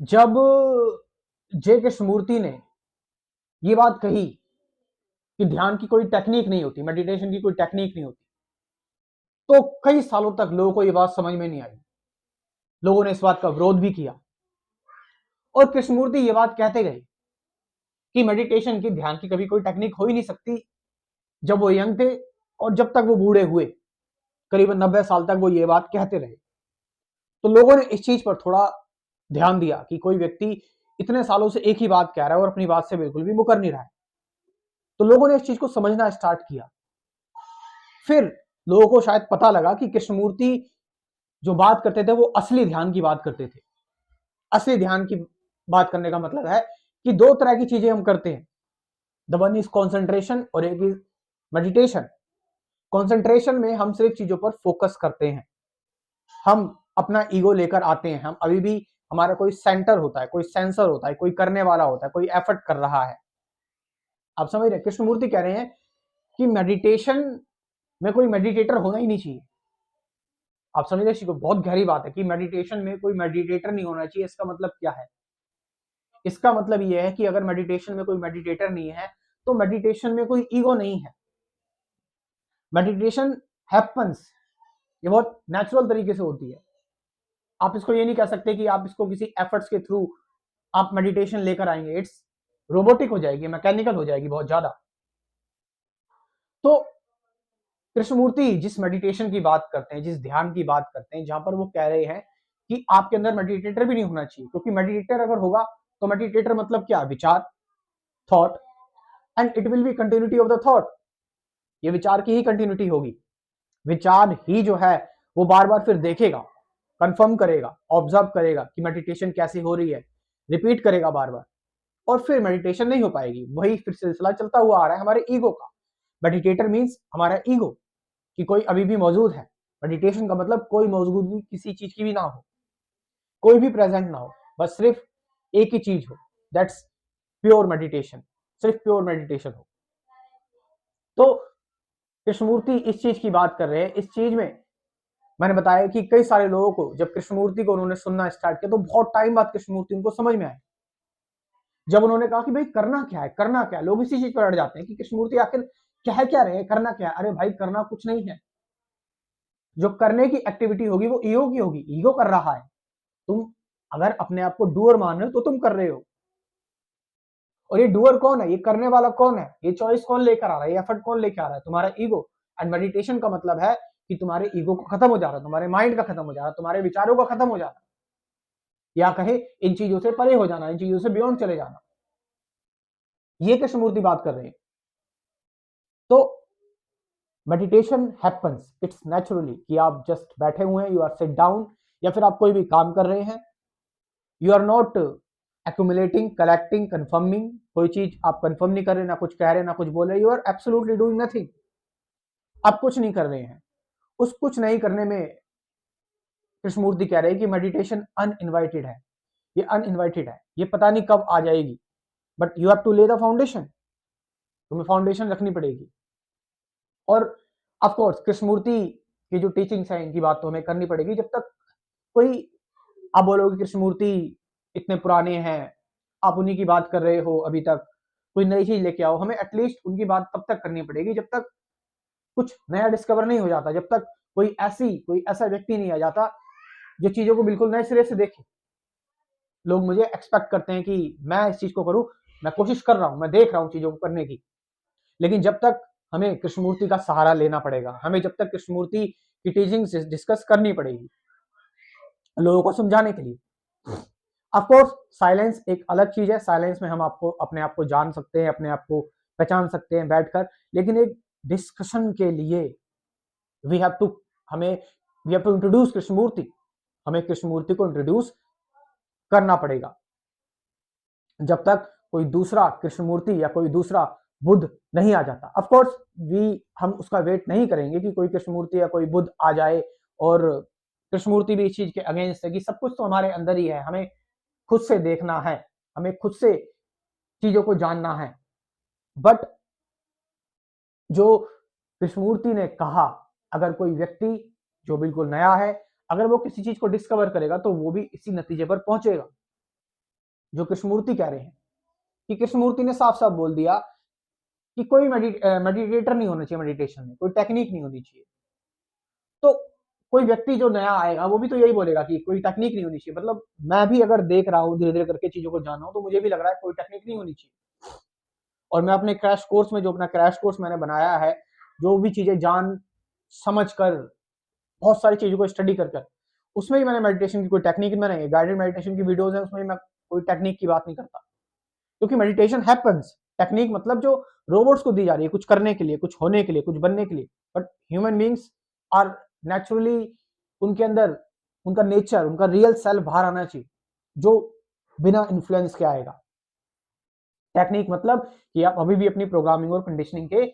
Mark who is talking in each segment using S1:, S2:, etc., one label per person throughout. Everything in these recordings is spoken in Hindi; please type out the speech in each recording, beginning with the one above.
S1: जब जे कृष्णमूर्ति ने ये बात कही कि ध्यान की कोई टेक्निक नहीं होती, मेडिटेशन की कोई टेक्निक नहीं होती, तो कई सालों तक लोगों को ये बात समझ में नहीं आई। लोगों ने इस बात का विरोध भी किया और कृष्णमूर्ति ये बात कहते गए कि मेडिटेशन की, ध्यान की कभी कोई टेक्निक हो ही नहीं सकती। जब वो यंग थे और जब तक वो बूढ़े हुए, करीबन 90 साल तक वो ये बात कहते रहे। तो लोगों ने इस चीज पर थोड़ा ध्यान दिया कि कोई व्यक्ति इतने सालों से एक ही बात कह रहा है और अपनी बात से बिल्कुल भी मुकर नहीं रहा है। तो लोगों ने इस चीज को समझना स्टार्ट किया। फिर लोगों को शायद पता लगा कि कृष्णमूर्ति जो बात करते थे वो असली ध्यान की बात करते थे। असली ध्यान की बात करने का मतलब है कि दो तरह की चीजें हम करते हैं। द वन इज कॉन्सेंट्रेशन और एक इज मेडिटेशन। कॉन्सेंट्रेशन में हम सिर्फ चीजों पर फोकस करते हैं, हम अपना ईगो लेकर आते हैं, हम अभी भी, हमारा कोई सेंटर होता है, कोई सेंसर होता है, कोई करने वाला होता है, कोई एफर्ट कर रहा है। आप समझ रहे? कृष्णमूर्ति कह रहे हैं कि मेडिटेशन में कोई मेडिटेटर होना ही नहीं चाहिए। आप समझ रहे? बहुत गहरी बात है कि मेडिटेशन में कोई मेडिटेटर नहीं होना चाहिए। इसका मतलब क्या है? इसका मतलब यह है कि अगर मेडिटेशन में कोई मेडिटेटर नहीं है तो मेडिटेशन में कोई ईगो नहीं है। मेडिटेशन हैपन्स, ये बहुत नेचुरल तरीके से होती है। आप इसको ये नहीं कह सकते कि आप इसको किसी एफर्ट्स के थ्रू आप मेडिटेशन लेकर आएंगे। इट्स रोबोटिक हो जाएगी, मैकेनिकल हो जाएगी बहुत ज्यादा। तो कृष्णमूर्ति जिस मेडिटेशन की बात करते हैं, जिस ध्यान की बात करते हैं, जहां पर वो कह रहे हैं कि आपके अंदर मेडिटेटर भी नहीं होना चाहिए, क्योंकि मेडिटेटर अगर होगा तो मेडिटेटर मतलब क्या? विचार, thought, and it will be continuity of the thought. ये विचार की ही कंटिन्यूटी होगी। विचार ही जो है वो बार बार फिर देखेगा, कंफर्म करेगा, ऑब्जर्व करेगा कि मेडिटेशन कैसी हो रही है, रिपीट करेगा बार बार, और फिर मेडिटेशन नहीं हो पाएगी। वही फिर सिलसिला चलता हुआ आ रहा है हमारे ईगो का। मेडिटेटर मीन्स हमारा ईगो कि कोई अभी भी मौजूद है। मेडिटेशन का मतलब कोई मौजूदगी किसी चीज की भी ना हो, कोई भी प्रेजेंट ना हो, बस सिर्फ एक ही चीज हो। दैट्स प्योर मेडिटेशन, सिर्फ प्योर मेडिटेशन हो। तो कृष्णमूर्ति इस चीज की बात कर रहे हैं। इस चीज में मैंने बताया कि कई सारे लोगों को, जब कृष्णमूर्ति को उन्होंने सुनना स्टार्ट किया तो बहुत टाइम बाद कृष्णमूर्ति उनको समझ में आए। जब उन्होंने कहा कि भाई करना क्या है, करना क्या है, लोग इसी चीज पर अड़ जाते हैं कि कृष्णमूर्ति आखिर कह क्या रहे हैं, करना क्या है। अरे भाई, करना कुछ नहीं है। जो करने की एक्टिविटी होगी वो ईगो की होगी। ईगो कर रहा है। तुम अगर अपने आप को डूअर मान रहे हो तो तुम कर रहे हो। और ये डूअर कौन है? ये करने वाला कौन है? ये चॉइस कौन लेकर आ रहा है? ये एफर्ट कौन लेकर आ रहा है? तुम्हारा ईगो। एंड मेडिटेशन का मतलब है कि तुम्हारे ईगो को खत्म हो जा रहा है, तुम्हारे माइंड का खत्म हो जा रहा है, तुम्हारे विचारों का खत्म हो जाना, या कहे इन चीजों से परे हो जाना, इन चीजों से बियॉन्ड चले जाना। ये कृष्णमूर्ति बात कर रहे हैं। तो मेडिटेशन हैपन्स, इट्स नेचुरली, कि आप जस्ट बैठे हुए हैं, यू आर सिट डाउन, या फिर आप कोई भी काम कर रहे हैं। You are not accumulating, collecting, confirming. कोई चीज आप कंफर्म नहीं कर रहे, ना कुछ कह रहे, ना कुछ बोल रहे। You are absolutely doing nothing. आप कुछ नहीं कर रहे हैं। उस कुछ नहीं करने में कृष्णमूर्ति कह रहे हैं कि मेडिटेशन अनइनवाइटेड है। ये अनइनवाइटेड है, ये पता नहीं कब आ जाएगी, बट यू हैव टू ले द फाउंडेशन। तुम्हें फाउंडेशन रखनी पड़ेगी। और ऑफ कोर्स कृष्णमूर्ति की जो टीचिंग्स है, इनकी बात तो हमें करनी पड़ेगी। जब तक कोई, आप बोलोगे कृष्णमूर्ति इतने पुराने हैं, आप उन्हीं की बात कर रहे हो, अभी तक कोई नई चीज लेके आओ। हमें एटलीस्ट उनकी बात तब तक करनी पड़ेगी जब तक कुछ नया डिस्कवर नहीं हो जाता, जब तक कोई ऐसा व्यक्ति नहीं आ जाता जो चीजों को बिल्कुल नए सिरे से देखे। लोग मुझे एक्सपेक्ट करते हैं कि मैं इस चीज को करूं, मैं कोशिश कर रहा हूं, मैं देख रहा हूं चीजों को करने की। लेकिन जब तक हमें कृष्णमूर्ति का सहारा लेना पड़ेगा, हमें जब तक कृष्णमूर्ति की टीचिंग डिस्कस करनी पड़ेगी लोगों को समझाने के लिए। ऑफ कोर्स साइलेंस एक अलग चीज है। साइलेंस में हम आपको, अपने आप को जान सकते हैं, अपने आप को पहचान सकते हैं बैठकर। लेकिन एक डिस्कशन के लिए वी हैव टू हमें we have to introduce Krishnamurti. हमें कृष्णमूर्ति को इंट्रोड्यूस करना पड़ेगा। जब तक कोई दूसरा कृष्णमूर्ति या कोई दूसरा बुद्ध नहीं आ जाता। ऑफ कोर्स हम उसका वेट नहीं करेंगे कि कोई कृष्णमूर्ति या कोई बुद्ध आ जाए। और कृष्णमूर्ति भी इस चीज के अगेंस्ट है कि सब कुछ तो हमारे अंदर ही है, हमें खुद से देखना है, हमें खुद से चीजों को जानना है। बट जो कृष्णमूर्ति ने कहा, अगर कोई व्यक्ति जो बिल्कुल नया है, अगर वो किसी चीज को डिस्कवर करेगा तो वो भी इसी नतीजे पर पहुंचेगा। जो कृष्णमूर्ति कह रहे हैं, कि कृष्णमूर्ति ने साफ साफ बोल दिया कि कोई मेडिटेटर नहीं होना चाहिए, मेडिटेशन में कोई टेक्निक नहीं होनी चाहिए। तो कोई व्यक्ति जो नया आएगा वो भी तो यही बोलेगा कि कोई टेक्निक नहीं होनी चाहिए। मतलब मैं भी अगर देख रहा हूँ धीरे धीरे करके चीजों को जान रहा हूँ, तो मुझे भी लग रहा है कोई टेक्निक नहीं होनी चाहिए। और मैं अपने क्रैश कोर्स में, जो अपना क्रैश कोर्स मैंने बनाया है, जो भी चीजें जान समझ कर, बहुत सारी चीजों को स्टडी कर कर, उसमें ही मैंने मेडिटेशन की कोई टेक्निक में नहीं, गाइडेड मेडिटेशन की वीडियोस है उसमें मैं कोई टेक्निक की बात नहीं करता, क्योंकि मेडिटेशन हैपेंस। टेक्निक मतलब जो रोबोट्स को दी जा रही है कुछ करने के लिए, कुछ होने के लिए, कुछ बनने के लिए, but human beings are naturally, उनके अंदर उनका नेचर, उनका रियल सेल्फ बाहर आना चाहिए, जो बिना इन्फ्लुएंस के आएगा। टेक्निक मतलब कि आप अभी भी अपनी प्रोग्रामिंग और कंडीशनिंग के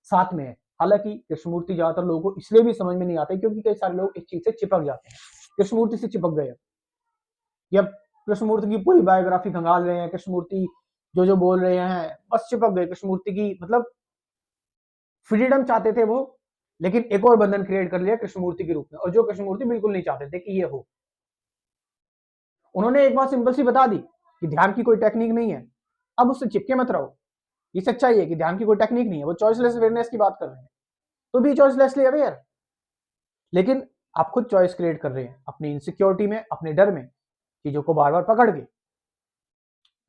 S1: साथ में है। हालांकि कृष्णमूर्ति ज्यादातर लोगों को इसलिए भी समझ में नहीं आते क्योंकि कई सारे लोग इस चीज से चिपक जाते हैं, कृष्णमूर्ति से चिपक गए। या कृष्णमूर्ति की पूरी बायोग्राफी खंगाल रहे हैं, कृष्णमूर्ति जो जो बोल रहे हैं बस चिपक गए कृष्णमूर्ति की। मतलब फ्रीडम चाहते थे वो, लेकिन एक और बंधन क्रिएट कर लिया कृष्णमूर्ति के रूप में, और जो कृष्णमूर्ति बिल्कुल नहीं चाहते थे कि ये हो। उन्होंने एक बात सिंपल सी बता दी कि ध्यान की कोई टेक्निक नहीं है, अब उससे चिपके मत रहो। ये सच्चाई है कि ध्यान की कोई टेक्निक नहीं है। वो चॉइसलेस अवेयरनेस की बात कर रहे हैं, तो भी चॉइसलेसली अवेयर, लेकिन आप खुद चॉइस क्रिएट कर रहे हैं अपनी इनसिक्योरिटी में, अपने डर में, चीजों को बार बार पकड़ के।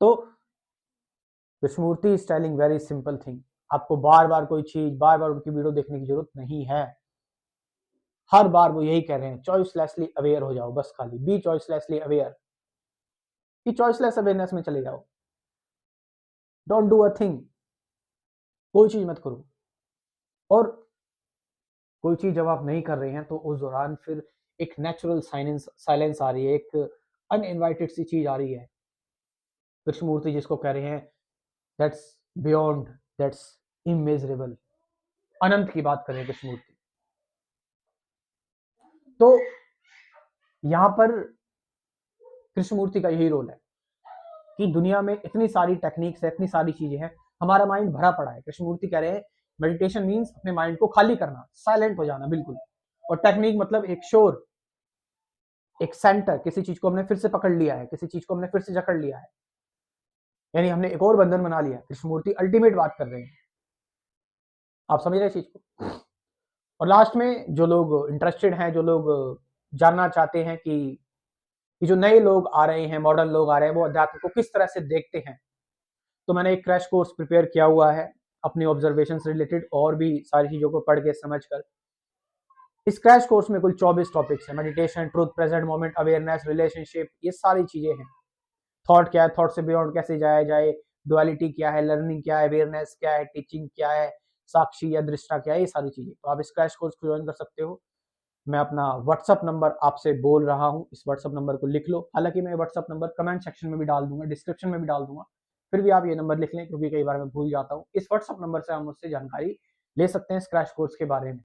S1: तो Krishnamurti is telling very simple thing, आपको बार बार कोई चीज, बार बार उनकी वीडियो देखने की जरूरत नहीं है। हर बार वो यही कह रहे हैं, चॉइसलेसली अवेयर हो जाओ, बस खाली बी चॉइसलेसली अवेयर, कि चॉइसलेस अवेयरनेस में चले जाओ। डोंट डू अ थिंग, कोई चीज मत करो। और कोई चीज जब आप नहीं कर रहे हैं तो उस दौरान फिर एक नेचुरल साइलेंस आ रही है, एक अनइनवाइटेड सी चीज आ रही है। कृष्णमूर्ति जिसको कह रहे हैं दैट्स बियॉन्ड, दैट्स इमेजरेबल, अनंत की बात करें कृष्णमूर्ति। तो यहां पर कृष्णमूर्ति का यही रोल है कि दुनिया में इतनी सारी टेक्निक्स है, इतनी सारी चीजें हैं, हमारा माइंड भरा पड़ा है। कृष्णमूर्ति कह रहे हैं मेडिटेशन मीन्स अपने माइंड को खाली करना, साइलेंट हो जाना बिल्कुल। और टेक्निक मतलब एक शोर, एक सेंटर, किसी चीज को हमने फिर से पकड़ लिया है, किसी चीज को हमने फिर से जकड़ लिया है, यानी हमने एक और बंधन बना लिया। कृष्णमूर्ति अल्टीमेट बात कर रहे हैं, आप समझ रहे हैं चीज को। और लास्ट में जो लोग इंटरेस्टेड हैं, जो लोग जानना चाहते हैं कि जो नए लोग आ रहे हैं, मॉडर्न लोग आ रहे हैं, वो अध्यात्म को किस तरह से देखते हैं, तो मैंने एक क्रैश कोर्स प्रिपेयर किया हुआ है अपनी ऑब्जर्वेशन से रिलेटेड, और भी सारी चीजों को पढ़ के समझ कर। इस क्रैश कोर्स में कुल 24 टॉपिक्स है, meditation, truth, present moment, awareness, relationship, ये सारी चीजें हैं। थॉट क्या है, थॉट से बियॉन्ड कैसे जाया जाए, डुअलिटी क्या है, लर्निंग क्या है, अवेयरनेस क्या है, टीचिंग क्या है, साक्षी या दृष्टा क्या है, ये सारी चीजें। तो आप इस क्रैश कोर्स को ज्वाइन कर सकते हो। मैं अपना व्हाट्सअप नंबर आपसे बोल रहा हूँ, इस व्हाट्सअप नंबर को लिख लो। हालांकि मैं व्हाट्सअप नंबर कमेंट सेक्शन में भी डाल दूंगा, डिस्क्रिप्शन में भी डाल दूंगा, फिर भी आप ये नंबर लिख लें क्योंकि कई बार मैं भूल जाता हूँ। इस व्हाट्सअप नंबर से आप मुझसे जानकारी ले सकते हैं इस क्रैश कोर्स के बारे में।